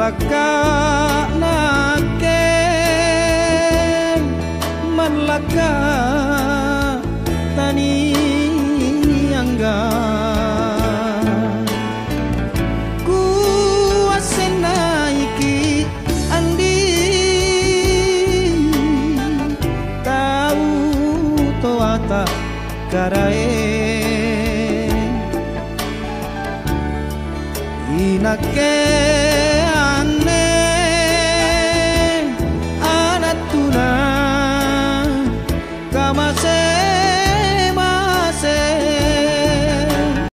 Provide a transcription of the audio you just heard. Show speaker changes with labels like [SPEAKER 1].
[SPEAKER 1] laka naken man laka tani angga kuasena iki andi tahu to ata karae inake